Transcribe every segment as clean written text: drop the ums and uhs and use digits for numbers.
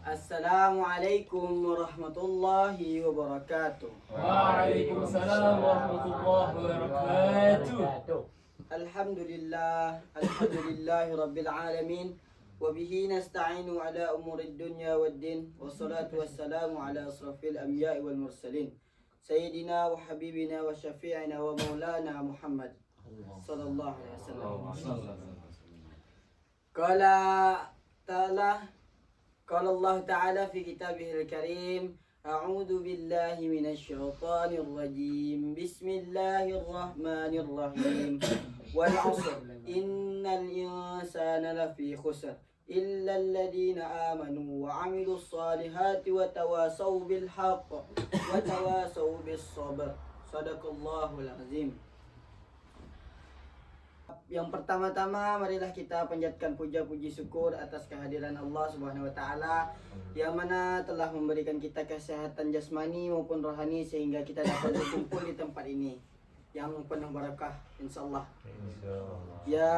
Assalamualaikum warahmatullahi wabarakatuh. Waalaikumsalam warahmatullahi wabarakatuh. Alhamdulillahi rabbil alamin. Wabihi nasta'inu ala umurid dunya waddin. Wassalatu wassalamu ala asrafil anbiya'i wal mursalin, Sayyidina wa habibina wa syafi'ina wa maulana Muhammad sallallahu alaihi wasallam. Qala Allah Ta'ala fi kitabihil karim, A'udzu billahi minasy syaithanir rajim. Bismillahirrahmanirrahim. Wal 'ashr innal insana lafi khusr illa alladhina amanu wa 'amilus solihati wa tawasaw bil haqq wa tawasaw bis sabr. Shadaqallahul azim. Yang pertama-tama marilah kita panjatkan puja puji syukur atas kehadiran Allah Subhanahu wa taala yang mana telah memberikan kita kesehatan jasmani maupun rohani sehingga kita dapat berkumpul di tempat ini yang penuh barakah insyaallah. Ya,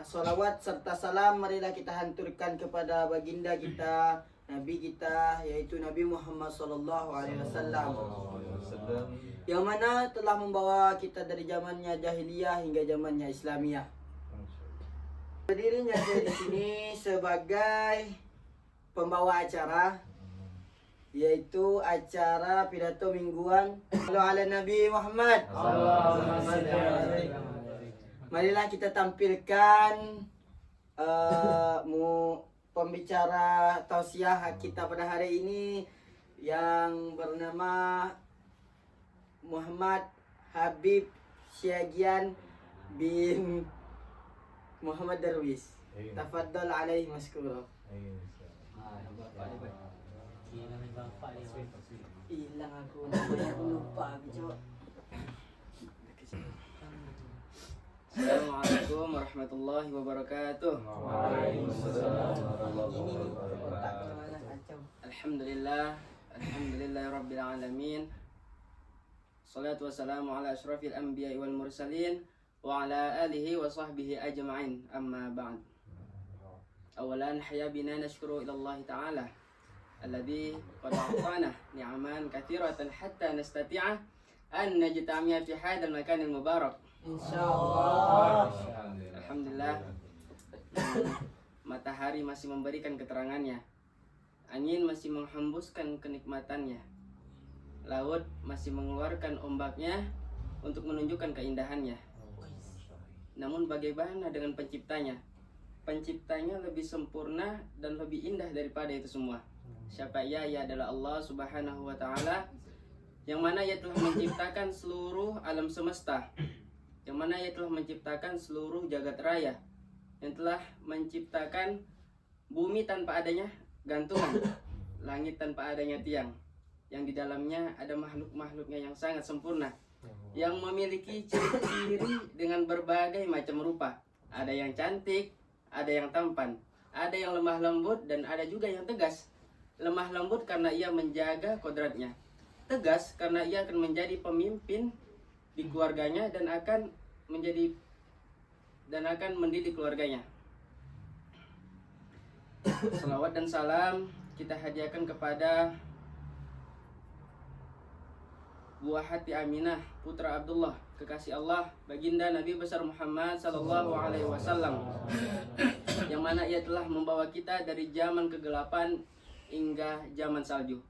salawat serta salam marilah kita hanturkan kepada baginda kita, Nabi kita, yaitu Nabi Muhammad sallallahu alaihi wasallam, yang mana telah membawa kita dari zamannya jahiliyah hingga zamannya Islamiyah. Berdirinya saya di sini sebagai pembawa acara, yaitu acara pidato mingguan ala Nabi Muhammad. Marilah kita tampilkan pembicara tausiah kita pada hari ini yang bernama Muhammad Habib Syagian bin Muhammad Darwis. Tafadhal alaihi maskura. Hilang aku, namanya aku lupa. Assalamualaikum warahmatullahi wabarakatuh. Alhamdulillah rabbil alamin. Salatu wassalamu ala asyrafil anbiya'i wal mursalin wa ala alihi wa sahbihi ajma'in. Amma ba'd. Awalan haya bina nashkuru ila Allah ta'ala alladhi qad a'tana ni'aman katsiratan hatta nastati'a an najtami'a fi hadzal makanil mubarak. Insyaallah. Alhamdulillah. Matahari masih memberikan keterangannya. Angin masih menghembuskan kenikmatannya. Laut masih mengeluarkan ombaknya untuk menunjukkan keindahannya. Namun bagaimana dengan penciptanya? Penciptanya lebih sempurna dan lebih indah daripada itu semua. Siapa ia? Ia adalah Allah Subhanahu wa taala, yang mana ia telah menciptakan seluruh alam semesta, yang mana ia telah menciptakan seluruh jagat raya, yang telah menciptakan bumi tanpa adanya gantungan, langit tanpa adanya tiang, yang di dalamnya ada makhluk-makhluknya yang sangat sempurna, yang memiliki ciri-ciri dengan berbagai macam rupa. Ada yang cantik, ada yang tampan, ada yang lemah lembut, dan ada juga yang tegas. Lemah lembut karena ia menjaga kodratnya, tegas karena ia akan menjadi pemimpin di keluarganya dan akan mendidik keluarganya. Salawat dan salam kita hadiahkan kepada buah hati Aminah, putra Abdullah, kekasih Allah, baginda Nabi besar Muhammad sallallahu alaihi wasallam, yang mana ia telah membawa kita dari zaman kegelapan hingga zaman salju.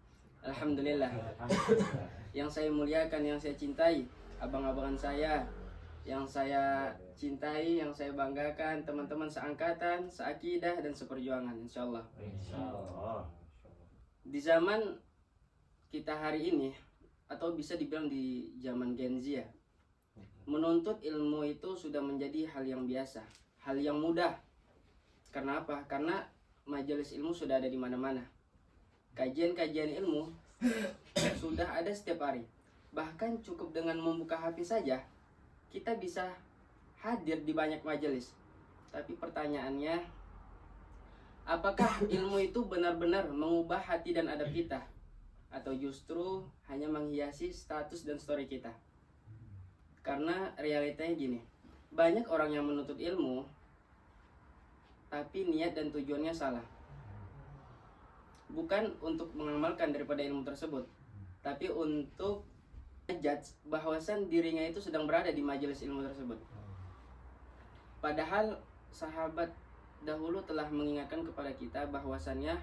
Alhamdulillah. Yang saya muliakan, yang saya cintai, abang-abangan saya, yang saya cintai, yang saya banggakan, teman-teman seangkatan, seakidah dan seperjuangan, insyaallah. Di zaman kita hari ini, atau bisa dibilang di zaman Gen Z ya, menuntut ilmu itu sudah menjadi hal yang biasa, hal yang mudah. Karena apa? Karena majelis ilmu sudah ada di mana-mana. Kajian-kajian ilmu sudah ada setiap hari. Bahkan cukup dengan membuka HP saja, kita bisa hadir di banyak majelis. Tapi pertanyaannya, apakah ilmu itu benar-benar mengubah hati dan adab kita? Atau justru hanya menghiasi status dan story kita? Karena realitanya gini, banyak orang yang menuntut ilmu tapi niat dan tujuannya salah. bukan untuk mengamalkan daripada ilmu tersebut, tapi untuk judge bahwasan dirinya itu sedang berada di majelis ilmu tersebut. Padahal sahabat dahulu telah mengingatkan kepada kita bahwasannya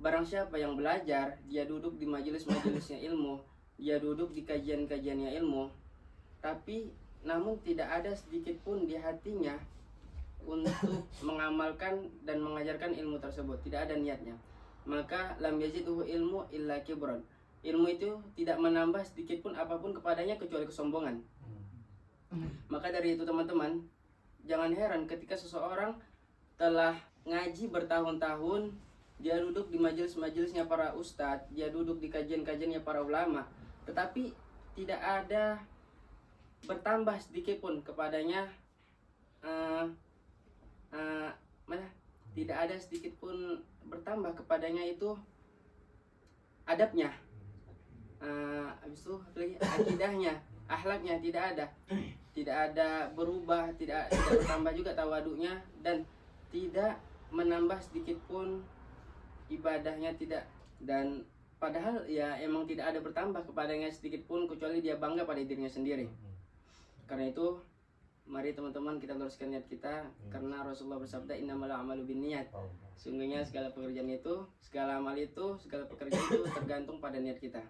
barang siapa yang belajar, dia duduk di majelis-majelisnya ilmu, dia duduk di kajian-kajiannya ilmu, tapi namun tidak ada sedikit pun di hatinya untuk mengamalkan dan mengajarkan ilmu tersebut, tidak ada niatnya, maka lam yazidhu ilmu illa kibran. Ilmu itu tidak menambah sedikit pun apapun kepadanya kecuali kesombongan. Maka dari itu teman-teman, jangan heran ketika seseorang telah ngaji bertahun-tahun, dia duduk di majelis-majelisnya para ustadz, dia duduk di kajian-kajiannya para ulama, tetapi tidak ada bertambah sedikit pun kepadanya tidak ada sedikit pun bertambah kepadanya itu adabnya, habis itu akidahnya, akhlaknya tidak ada berubah, tidak bertambah juga tawaduknya, dan tidak menambah sedikit pun ibadahnya, tidak. Dan padahal ya emang tidak ada bertambah kepadanya sedikit pun kecuali dia bangga pada dirinya sendiri. Karena itu mari teman-teman kita luruskan niat kita, karena Rasulullah bersabda innamal a'malu binniyat. Sungguhnya segala pekerjaan itu, segala amal itu, segala pekerjaan itu tergantung pada niat kita.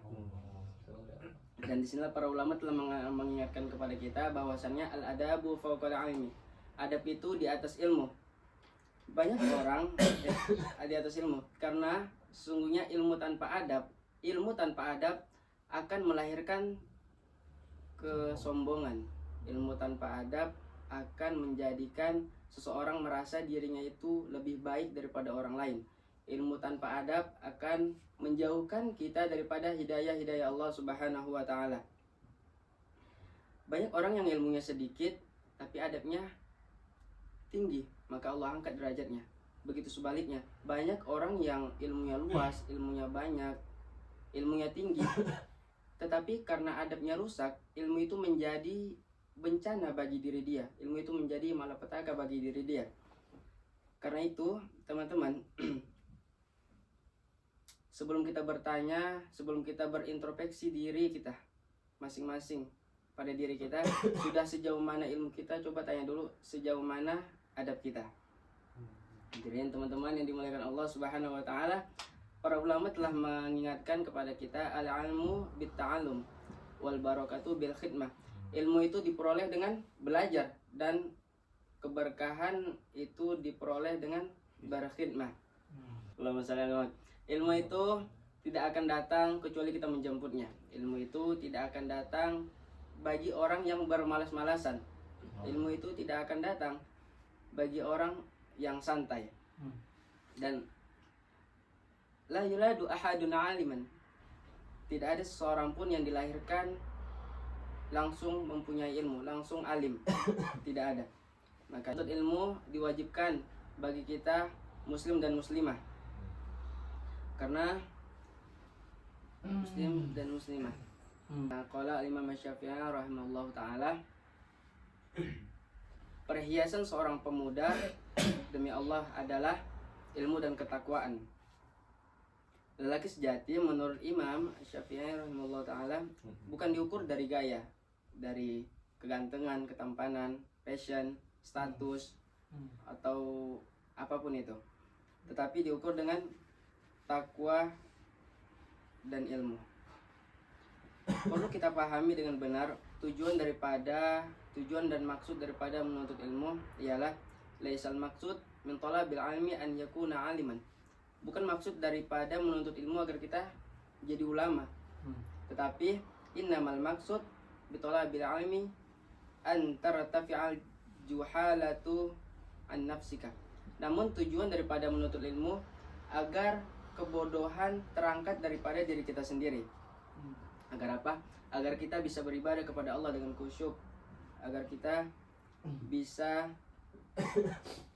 Dan disinilah para ulama telah mengingatkan kepada kita bahwasannya al-adabu fawqal ilmi. Adab itu di atas ilmu. Banyak orang di atas ilmu, karena sesungguhnya ilmu tanpa adab akan melahirkan kesombongan. Ilmu tanpa adab akan menjadikan seseorang merasa dirinya itu lebih baik daripada orang lain. Ilmu tanpa adab akan menjauhkan kita daripada hidayah Allah Subhanahu wa taala. Banyak orang yang ilmunya sedikit tapi adabnya tinggi, maka Allah angkat derajatnya. Begitu sebaliknya, banyak orang yang ilmunya luas, ilmunya banyak, ilmunya tinggi, tetapi karena adabnya rusak, ilmu itu menjadi bencana bagi diri dia, ilmu itu menjadi malapetaka bagi diri dia. Karena itu teman-teman, sebelum kita bertanya, sebelum kita berintrospeksi diri kita masing-masing pada diri kita, sudah sejauh mana ilmu kita, coba tanya dulu sejauh mana adab kita. Jadi teman-teman yang dimuliakan Allah Subhanahu wa taala, para ulama telah mengingatkan kepada kita al-ilmu bit-ta'allum wal barakatu bil khidmah. Ilmu itu diperoleh dengan belajar, dan keberkahan itu diperoleh dengan berkhidmah. Ilmu itu tidak akan datang kecuali kita menjemputnya. Ilmu itu tidak akan datang bagi orang yang bermalas-malasan. Ilmu itu tidak akan datang bagi orang yang santai. Dan la yuladu ahadun aliman. Tidak ada seseorang pun yang dilahirkan langsung mempunyai ilmu, langsung alim. Tidak ada. Maka untuk ilmu diwajibkan bagi kita muslim dan muslimah. Karena muslim dan muslimah. Qala Imam Syafi'i rahimahullahu taala, perhiasan seorang pemuda demi Allah adalah ilmu dan ketakwaan. Lelaki sejati menurut Imam Syafi'i rahimahullahu taala bukan diukur dari gaya, dari kegantengan, ketampanan, fashion, status, atau apapun itu, tetapi diukur dengan takwa dan ilmu. Perlu kita pahami dengan benar tujuan dan maksud daripada menuntut ilmu ialah laisal maksud min talabil ilmi an yakuna aliman. Bukan maksud daripada menuntut ilmu agar kita jadi ulama, tetapi innamal maksud bitolabil ilmi an tartafi'al juhalatu an nafsika. Namun tujuan daripada menuntut ilmu agar kebodohan terangkat daripada diri kita sendiri. Agar apa? Agar kita bisa beribadah kepada Allah dengan khusyuk, agar kita bisa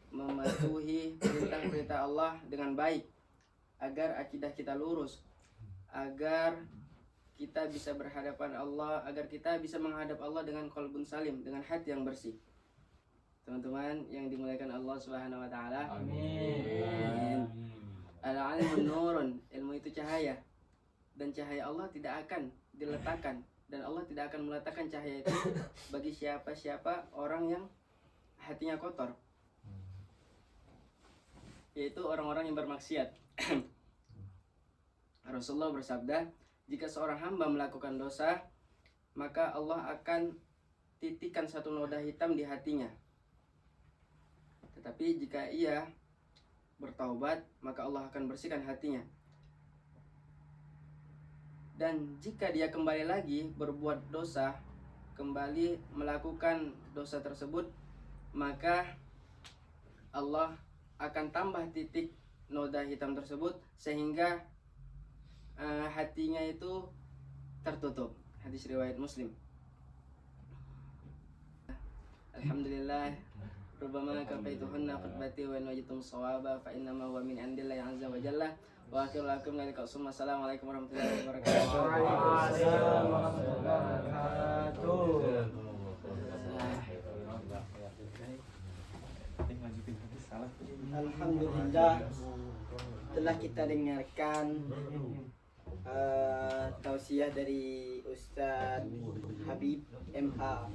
mematuhi perintah-perintah Allah dengan baik, agar akidah kita lurus, agar kita bisa berhadapan Allah, agar kita bisa menghadap Allah dengan qalbun salim, dengan hati yang bersih. Teman-teman yang dimuliakan Allah Subhanahu wa taala. Amin. Al-ilmu nurun, ilmu itu cahaya. Dan cahaya Allah tidak akan diletakkan, dan Allah tidak akan meletakkan cahaya itu bagi siapa-siapa orang yang hatinya kotor, yaitu orang-orang yang bermaksiat. Rasulullah bersabda, jika seorang hamba melakukan dosa, maka Allah akan titikkan satu noda hitam di hatinya. Tetapi jika ia bertaubat, maka Allah akan bersihkan hatinya. Dan jika dia kembali lagi berbuat dosa, kembali melakukan dosa tersebut, maka Allah akan tambah titik noda hitam tersebut sehingga hatinya itu tertutup. Hadis riwayat Muslim. Alhamdulillah, rubbama kafaituhunna khutbati wa wajidtum shawaba fa innama huwa min indillahi azza wa jalla. Wa akhiru lakum dzalika. Assalamualaikum warahmatullahi wabarakatuh. Waalaikumsalam warahmatullahi wabarakatuh. Alhamdulillah, telah kita dengarkan tausiah dari Ustadz Habib MA.